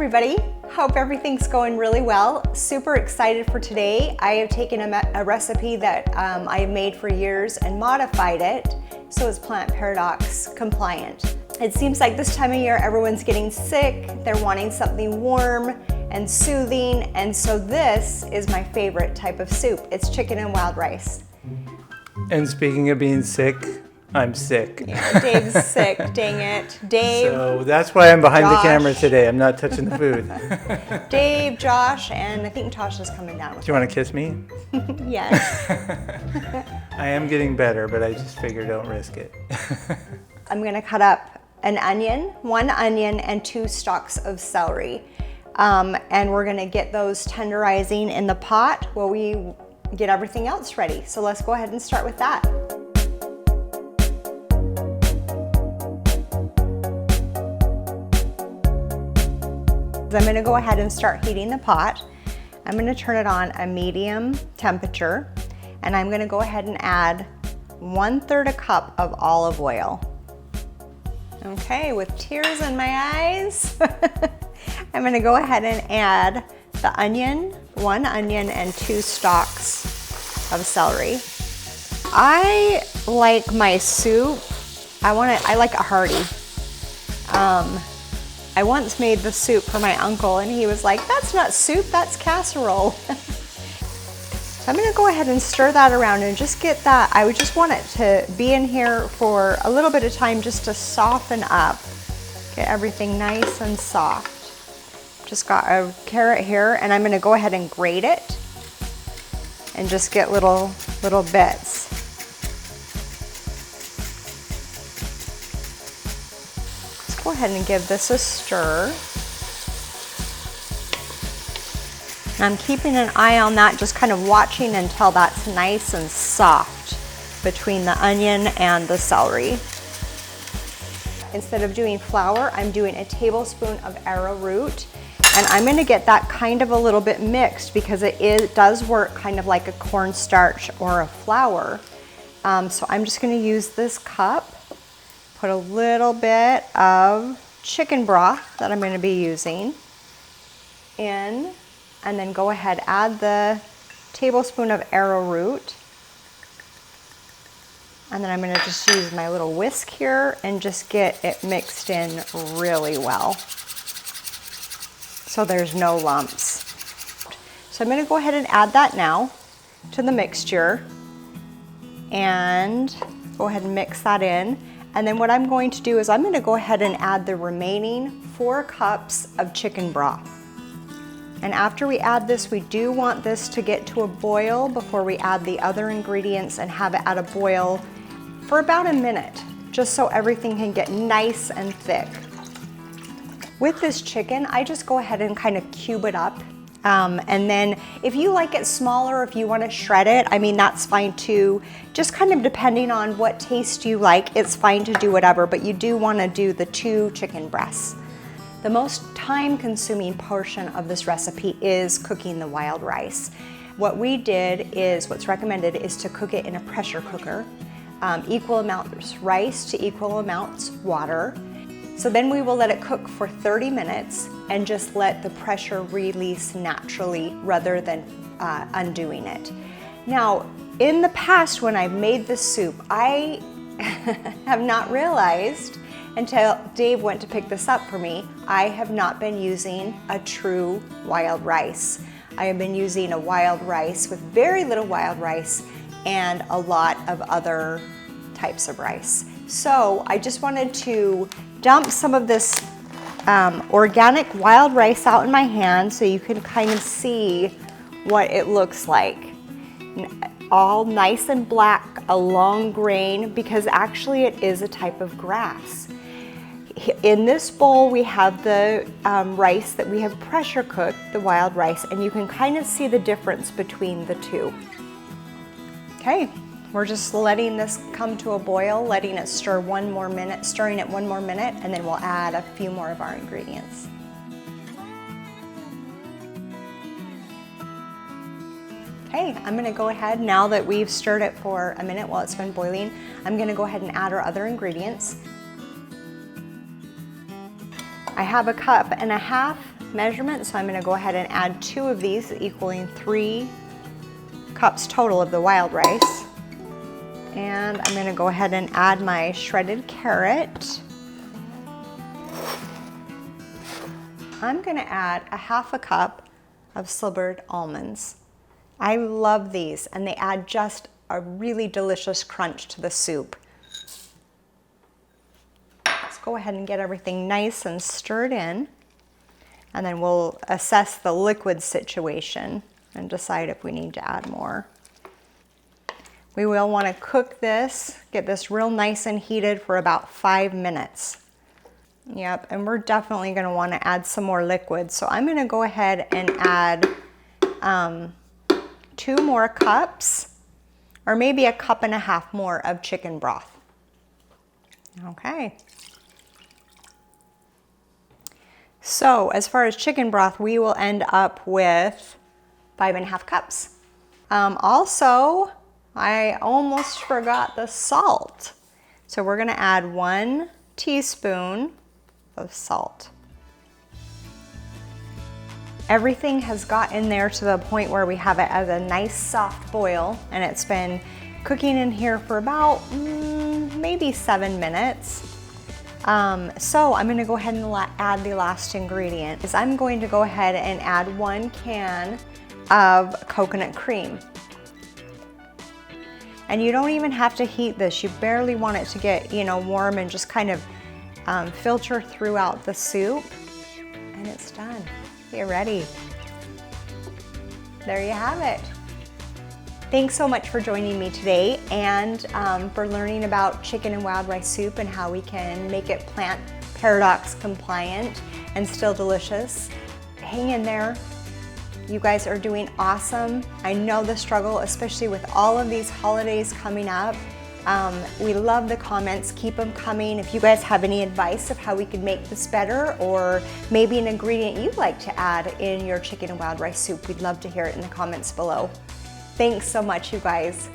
everybody. Hope everything's going really well. Super excited for today. I have taken a recipe that I have made for years and modified it so it's Plant Paradox compliant. It seems like this time of year everyone's getting sick, they're wanting something warm and soothing, and so this is my favorite type of soup. It's chicken and wild rice. And speaking of being sick, I'm sick. Yeah, Dave's sick, dang it. Dave. So that's why I'm behind Josh. the camera today. I'm not touching the food. Dave, Josh, and I think Tasha's coming down with Do you want to kiss me? Yes. I am getting better, but I just figured don't risk it. I'm gonna cut up an onion, 1 onion and 2 stalks of celery. And we're gonna get those tenderizing in the pot while we get everything else ready. So let's go ahead and start with that. I'm gonna go ahead and start heating the pot. I'm gonna turn it on a medium temperature, and I'm gonna go ahead and add 1/3 cup of olive oil. Okay, with tears in my eyes, I'm gonna go ahead and add the onion, 1 onion and 2 stalks of celery. I like my soup, I like it hearty. I once made the soup for my uncle and he was like, that's not soup, that's casserole. So I'm gonna go ahead and stir that around and just get that, I would just want it to be in here for a little bit of time just to soften up. Get everything nice and soft. Just got a carrot here and I'm gonna go ahead and grate it and just get little bits. Go ahead and give this a stir. And I'm keeping an eye on that, just kind of watching until that's nice and soft between the onion and the celery. Instead of doing flour, I'm doing a tablespoon of arrowroot, and I'm gonna get that kind of a little bit mixed because it does work kind of like a cornstarch or a flour. So I'm just gonna use this cup. Put a little bit of chicken broth that I'm going to be using in, and then go ahead, add the tablespoon of arrowroot, and then I'm going to just use my little whisk here and just get it mixed in really well so there's no lumps. So I'm going to go ahead and add that now to the mixture and go ahead and mix that in. And then what I'm going to do is I'm going to go ahead and add the remaining 4 cups of chicken broth. And after we add this, we do want this to get to a boil before we add the other ingredients and have it at a boil for about a minute, just so everything can get nice and thick. With this chicken, I just go ahead and kind of cube it up. And then if you like it smaller, if you want to shred it, I mean, that's fine too. Just kind of depending on what taste you like, it's fine to do whatever, but you do want to do the 2 chicken breasts. The most time-consuming portion of this recipe is cooking the wild rice. What we did is, what's recommended is to cook it in a pressure cooker, equal amounts rice to equal amounts water. So then we will let it cook for 30 minutes and just let the pressure release naturally rather than undoing it. Now, in the past when I've made this soup, I have not realized until Dave went to pick this up for me, I have not been using a true wild rice. I have been using a wild rice with very little wild rice and a lot of other types of rice. So I just wanted to dump some of this organic wild rice out in my hand so you can kind of see what it looks like. All nice and black, a long grain, because actually it is a type of grass. In this bowl we have the rice that we have pressure cooked, the wild rice, and you can kind of see the difference between the two. Okay. We're just letting this come to a boil, letting it stir 1 more minute, stirring it 1 more minute, and then we'll add a few more of our ingredients. Okay, I'm gonna go ahead, now that we've stirred it for a minute while it's been boiling, I'm gonna go ahead and add our other ingredients. I have 1.5 cups measurement, so I'm gonna go ahead and add 2 of these, equaling 3 cups total of the wild rice. And I'm gonna go ahead and add my shredded carrot. I'm gonna add a 1/2 cup of slivered almonds. I love these, and they add just a really delicious crunch to the soup. Let's go ahead and get everything nice and stirred in, and then we'll assess the liquid situation and decide if we need to add more. We will want to cook this, get this real nice and heated for about 5 minutes. Yep, and we're definitely going to want to add some more liquid. So I'm going to go ahead and add 2 more cups, or maybe 1.5 cups more of chicken broth. Okay. So as far as chicken broth, we will end up with 5.5 cups. Also, I almost forgot the salt. So we're going to add 1 teaspoon of salt. Everything has got in there to the point where we have it as a nice soft boil, and it's been cooking in here for about maybe 7 minutes. So I'm going to go ahead and add the last ingredient. I'm going to go ahead and add 1 can of coconut cream. And you don't even have to heat this. You barely want it to get, warm and just kind of filter throughout the soup. And it's done. You're ready. There you have it. Thanks so much for joining me today and for learning about chicken and wild rice soup and how we can make it plant paradox compliant and still delicious. Hang in there. You guys are doing awesome. I know the struggle, especially with all of these holidays coming up. We love the comments, keep them coming. If you guys have any advice of how we could make this better, or maybe an ingredient you'd like to add in your chicken and wild rice soup, we'd love to hear it in the comments below. Thanks so much, you guys.